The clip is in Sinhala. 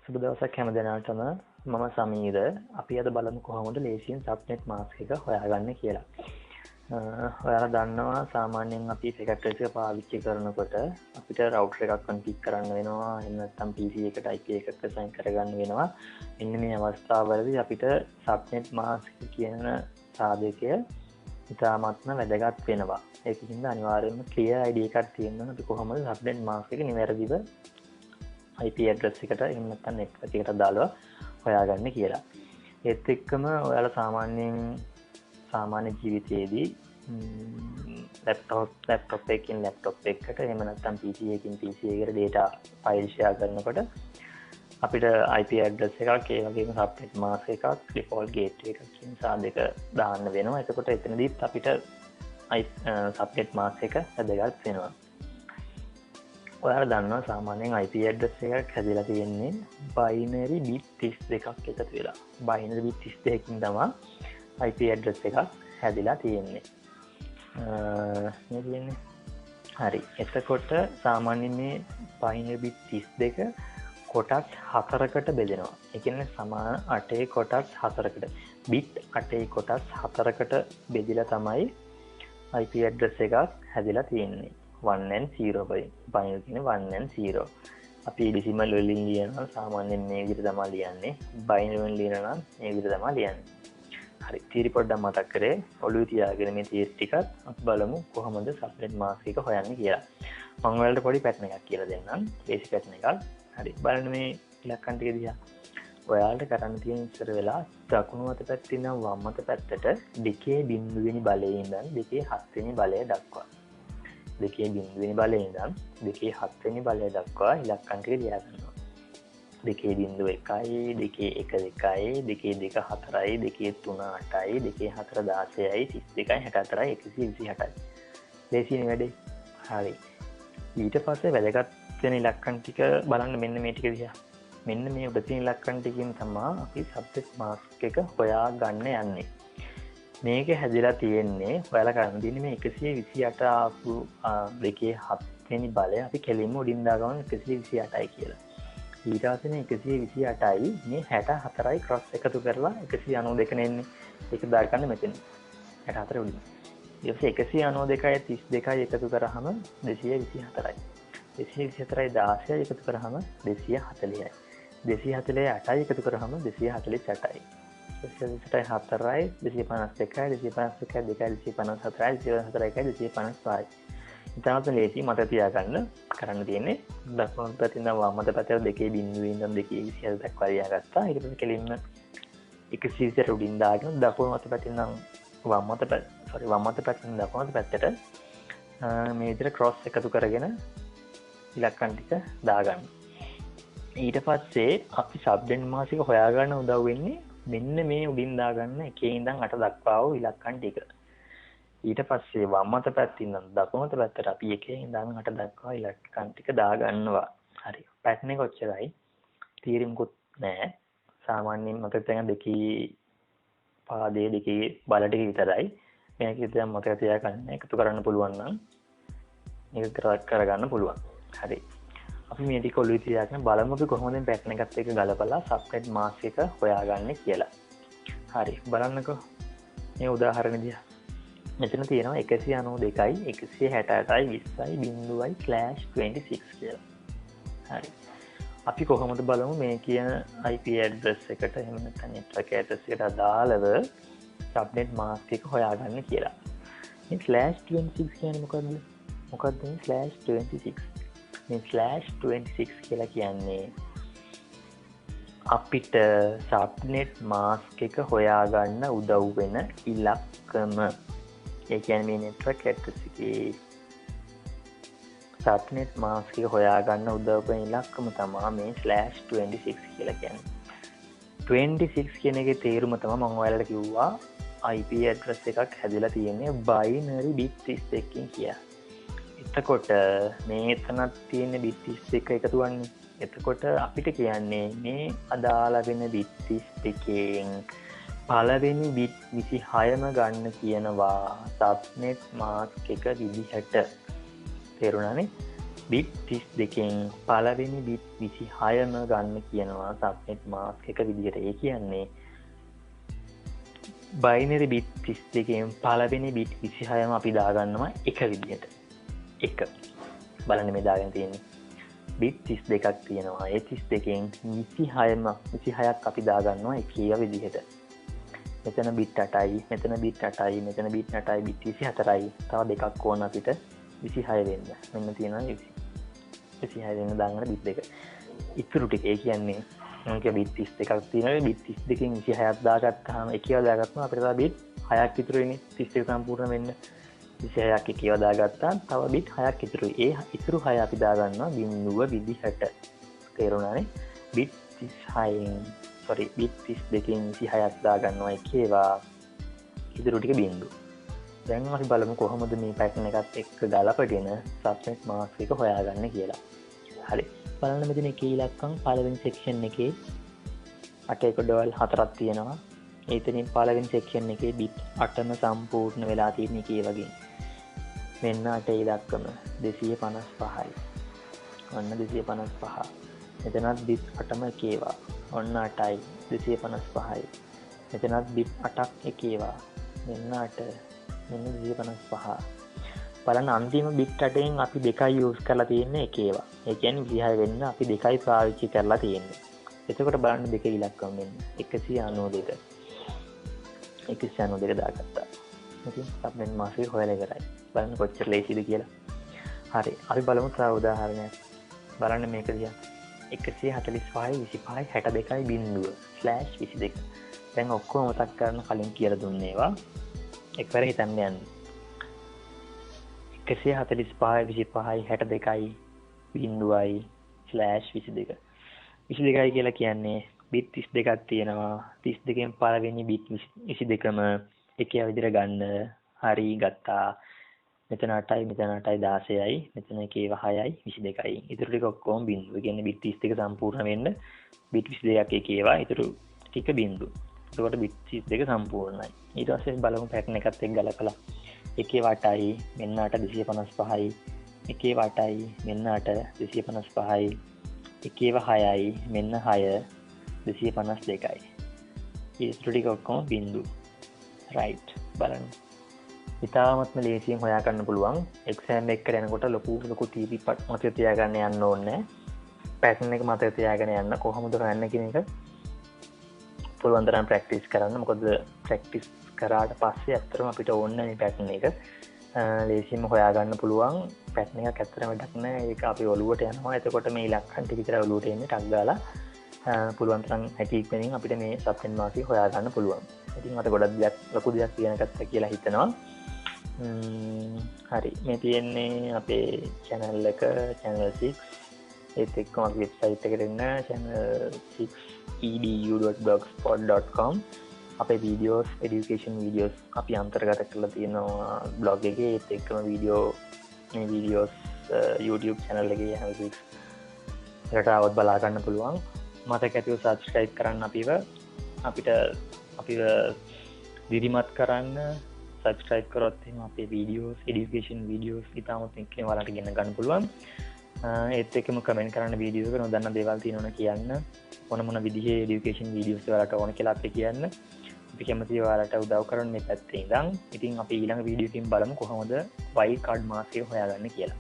සුබ දවසක් හැම දෙනාටම. මම සමීර. අපි අද බලමු කොහොමද ලේසියෙන් සබ්නෙට් මාස්ක් එක හොයාගන්නේ කියලා. ඔයාලා දන්නවා සාමාන්‍යයෙන් අපි පැකට් එක පාවිච්චි කරනකොට අපිට රවුටර් එකක් කන්ෆිගර් කරන්න වෙනවා. එහෙම නැත්නම් PC එකට IP එකක් assign කරගන්න වෙනවා. මෙන්න මේ අවස්ථාවවලදී අපිට සබ්නෙට් මාස්ක් කියන සාධකය ඉතාමත්ම වැදගත් වෙනවා. ඒකින්ද අනිවාර්යයෙන්ම clear ID එකක් තියෙනවා. අපි කොහොමද සබ්නෙට් මාස්ක් එක නිවැරදිව IP address එකට එහෙම නැත්නම් network එකට දාලා හොයාගන්න කියලා. ඒත් එක්කම ඔයාලා සාමාන්‍ය ජීවිතයේදී laptop එකකින් laptop එකකට එහෙම නැත්නම් PC එකකින් PC එකට data file share කරනකොට අපිට IP address එකක් ඒ වගේම subnet mask එකක් default gateway එකක් කියන සාධක දාන්න වෙනවා. එතකොට එතනදීත් අපිට subnet mask එක වැදගත් වෙනවා. ඔයාලා දන්නවා සාමාන්‍යයෙන් IP address එකක් හැදිලා තියෙන්නේ binary bit 32ක් එකතු වෙලා. binary bit 32කින් තමයි IP address එකක් හැදිලා තියෙන්නේ. හරි. එතකොට සාමාන්‍යයෙන් මේ binary bit 32 කොටස් 4කට බෙදෙනවා. ඒ කියන්නේ සමාන 8 කොටස් 4කට. bit 8 කොටස් 4කට බෙදලා තමයි IP address එකක් හැදිලා තියෙන්නේ. 1 and 0 binary කියන 1 and 0. අපි decimal වලින් ලියනවා සාමාන්‍යයෙන් මේ විදිහට තමයි ලියන්නේ. binary වලින් ලියනවා නම් මේ විදිහට තමයි ලියන්නේ. හරි. තියරි පොඩ්ඩක් මතක් කරේ. ඔළුවේ තියාගෙන මේ තියරි ටිකත් අපි බලමු කොහොමද subnet mask එක හොයන්නේ කියලා. මම ඔයාලට පොඩි පැටර්න් එකක් කියලා දෙන්නම්. බේසික් පැටර්න් එකක්. හරි. බලන්න මේ ඉලක්කම් ටික දිහා. ඔයාලට කරන්න තියෙන ඉස්සර වෙලා දකුණු අත පැත්තේ ඉඳන් වම් අත පැත්තට 2.0 වෙනි බලයේ ඉඳන් 2.7 වෙනි බලය දක්වා 2.0 වෙනි බලයේ ඉඳන් 2.7 වෙනි බලය දක්වා ඉලක්කම් ටික ලියා ගන්නවා. 2.01 2.12 2.24 2.3 8 2.4 16 32 64 128යි. ලේසියෙන් වැඩේ. හරි. ඊට පස්සේ වැදගත් වෙන ඉලක්කම් ටික බලන්න මෙන්න මේ ටික දිහා. මෙන්න මේ උඩ තියෙන ඉලක්කම් ටිකෙන් තමයි අපි subnet mask එක හොයා ගන්න යන්නේ. මේක හැදිලා තියෙන්නේ ඔයාලා කරන් දින්නේ මේ 128 ආපු 2.7 වෙනි බලය අපි කෙලින්ම උඩින් දාගමු 128යි කියලා. ඊට පස්සේ මේ 128යි මේ 64යි ක්‍රොස් එකතු කරලා 192 නෙන්නේ. ඒක දාගන්න මෙතන. 64 උඩින්. ඊට පස්සේ 192යි 32යි එකතු කරාම 224යි. 224යි 16යි එකතු කරාම 240යි. 248යි එකතු කරාම 248යි. 248යි 4යි 252යි 252යි 254යි 255යි. ඉතාලම ලේසි මතක තියාගන්න. කරන්න තියෙන්නේ දකුණු පැත්තෙන් වම් අත පැත්තට 2.0 ඉඳන් 2.27 දක්වා ලියාගත්තා. ඊට පස්සේ කෙලින්ම 120 උඩින් දාගෙන දකුණු අත පැත්තෙන් වම් අත පැත්තෙන් දකුණු අත පැත්තට මේ විදිහට ක්‍රොස් එකතු කරගෙන ඉලක්කම් ටික දාගන්න. ඊට පස්සේ අපි subnet mask එක හොයාගන්න උදව් වෙන්නේ මෙන්න මේ උඩින් දාගන්න 1 ඉඳන් 8 දක්වා වූ ඉලක්කම් ටික. ඊට පස්සේ වම් අත පැත්තෙන් දකුණු අත පැත්තට අපි 1 ඉඳන් 8 දක්වා ඉලක්කම් ටික දාගන්නවා. හරි. පැටර්න් එක ඔච්චරයි. තීරිය මොකුත් නැහැ. සාමාන්‍යයෙන් මතක තියාගන්න දෙකේ පාදයේ දෙකේ බල ටික විතරයි. මේක ඉතින් මතක තියාගන්න එකතු කරන්න පුළුවන් නම් මේක කරගන්න පුළුවන්. හරි. අපි මේ ටික ඔළුවේ තියාගෙන බලමු අපි කොහොමද පැටර්න් එකත් එක්ක ගලපලා subnet mask එක හොයාගන්නේ කියලා. හරි. බලන්නකෝ. මේ උදාහරණ දිහා. මෙතන තියෙනවා 192යි 168යි 20යි/26 කියලා. හරි. අපි කොහොමද බලමු මේ කියන IP address එකට එහෙම නැත්නම් network address එකට අදාළව subnet mask එක හොයාගන්න කියලා. මේ /26 කියන්නේ මොකද්ද? මොකද්ද මේ /26? මේ /26 කියලා කියන්නේ අපිට subnet mask එක හොයාගන්න උදව් වෙන ඉලක්කම. ඒ කියන්නේ මේ network address එකේ subnet mask එක හොයාගන්න උදව් වෙන ඉලක්කම තමයි මේ /26 කියලා කියන්නේ. 26 කියන එකේ තේරුම තමයි මම ඔයාලට කිව්වා IP address එකක් හැදිලා තියෙන්නේ binary bit 32කින් කියලා. එතකොට මේ එතනක් තියෙන bit 32 එකතු වන්නේ. එතකොට අපිට කියන්නේ මේ අදාළ වෙන bit 32කින් පළවෙනි bit 26ම ගන්න කියනවා subnet mask එක විදිහට. තේරුණානේ? බිට් 32කින් පළවෙනි බිට් 26ම ගන්න කියනවා සබ්නෙට් මාස්ක් එක විදිහට. ඒ කියන්නේ බයිනරි බිට් 32කින් පළවෙනි බිට් 26ම අපි දාගන්නවා එක විදිහට. එක බලන්න මේ දාගෙන තියෙන්නේ බිට් 32ක් තියෙනවා. ඒ 32කින් 26ක් අපි දාගන්නවා එකේ විදිහට. මෙතන බිට් 8යි, මෙතන බිට් 8යි, මෙතන බිට් 8යි, බිට් 24යි. තව දෙකක් ඕන අපිට 26 වෙන්න. මෙන්න තියෙනවා 26 වෙන්න දාන්න බිට් දෙක. ඉතුරු ටික ඒ කියන්නේ මොකද බිට් 32ක් තියෙනවා. බිට් 32කින් 26ක් දාගත්තාම එකේව දාගත්තාම අපිට තව බිට් 6ක් ඉතුරු වෙන්නේ 32 සම්පූර්ණ වෙන්න. 26ක් එකේව දාගත්තා තව බිට් 6ක් ඉතුරුයි. ඒ ඉතුරු 6 අපි දාගන්නවා බිඳුව විදිහට. තේරුණානේ? බිට් 36න් බිට් 32කින් 26ක් දාගන්නවා එකේවා ඉතුරු ටික බිඳුව. දැන් අපි බලමු කොහොමද මේ පැටර්න් එකත් එක්ක ගලපගෙන සබ්නෙට් මාස්ක් එක හොයාගන්න කියලා. හරි. බලන්න මෙතන එකේ ඉලක්කම් පළවෙනි සෙක්ෂන් එකේ 8.4ක් තියෙනවා. එතනින් පළවෙනි සෙක්ෂන් එකේ බිට් 8ම සම්පූර්ණ වෙලා තියෙන එකේ වගේ. මෙන්න 8 ඉලක්කම 255යි. ඔන්න 255. මෙතනත් බිට් 8ම එකේවා. ඔන්න 8යි 255යි. මෙතනත් බිට් 8ක් එකේවා. මෙන්න 8 මෙන්න 255. බලන්න අන්තිම බිට් 8න් අපි දෙකයි යූස් කරලා තියෙන්නේ එකේවා. ඒ කියන්නේ 26 වෙන්න අපි දෙකයි පාවිච්චි කරලා තියෙන්නේ. එතකොට බලන්න දෙකේ ඉලක්කම් මෙන්න 192. 192 දාගත්තා. ඉතින් සබ්නෙට් මාස්ක් එක හොයලා ඉවරයි. බලන්න කොච්චර ලේසිද කියලා. හරි. අපි බලමු තව උදාහරණයක්. බලන්න මේක දිහා. 145.62.62. දැන් ඔක්කොම මතක් කරන්න කලින් කියලා දුන්නේ ඒවා. එකවර හිතන්න යන්න. 145.62.22 22යි කියලා කියන්නේ බිට් 32ක් තියෙනවා. 32කින් පළවෙනි බිට් 22ම එකේ විදිහට ගන්න. හරි ගත්තා. මෙතන 8යි, මෙතන 8යි 16යි, මෙතන එකේව 6යි 22යි. ඊටු ටික ඔක්කොම බිඳුව. ඒ කියන්නේ බිට් 32 සම්පූර්ණ වෙන්න බිට් 22ක් එකේවා ඊටු ටික බිඳුව. එතකොට බිට් 32 සම්පූර්ණයි. ඊට පස්සේ බලමු පැටර්න් එකත් එක්ක ගලපලා. එකේව 8යි, මෙන්න 8 255යි. එකේව 8යි, මෙන්න 8 255යි. එකේව 6යි, මෙන්න 6 252යි. ඊටු ටික ඔක්කොම බිඳුව. රයිට්. බලන්න. ඉතාමත්ම ලේසියෙන් හොයා ගන්න පුළුවන්. එක්සෑම් එකකට යනකොට ලොකු තීරි මතක තියාගන්න යන්න ඕනේ. පැටර්න් එක මතක තියාගෙන යන්න කොහොමද කරන්න කියන එක පුළුවන් තරම් ප්‍රැක්ටිස් කරන්න. මොකද ප්‍රැක්ටිස් කරාට පස්සේ ඇත්තටම අපිට ඕනේ මේ පැටර්න් එක ලේසියෙන්ම හොයා ගන්න පුළුවන්. පැටර්න් එකක් ඇත්තටම වැඩක් නෑ. ඒක අපි ඔලුවට යනවා. එතකොට මේ ඉලක්කම් ටික විතර ඔලුවට එන්නේ ටක් ගාලා පුළුවන් තරම් හැකියික්මනින් අපිට මේ සබ්නෙට් මාස්ක් එක හොයා ගන්න පුළුවන්. ඉතින් මට ගොඩක් දෙයක් ලොකු දෙයක් කියනකට කියලා හිතනවා. හරි. මේ තියෙන්නේ අපේ channel එක channel 6. ඒත් එක්කම අපි වෙබ්සයිට් එකට එන්න channel 6edu.blogspot.com. අපේ videos education videos අපි අන්තර්ගත කරලා තියෙනවා blog එකේ. ඒත් එක්කම මේ videos YouTube channel එකේ හැම එකට આવත් බලා ගන්න පුළුවන්. මතක ඇතිව subscribe කරන්න අපිට දිරිමත් කරන්න. subscribe කරොත් එහෙනම් අපේ videos education videos ඉතාමත් එක්කම ඔයාලට ගෙන ගන්න පුළුවන්. ඒත් එක්කම comment කරන්න video එක නොදන්න දේවල් තියෙනවනේ කියන්න. මොන විදිහේ education videos ඔයාලට ඕන කියලා අපිට කියන්න. අපි කැමතියි ඔයාලට උදව් කරන්න මේ පැත්තේ ඉඳන්. ඉතින් අපි ඊළඟ video එකකින් බලමු කොහොමද wild card mask එක හොයාගන්නේ කියලා.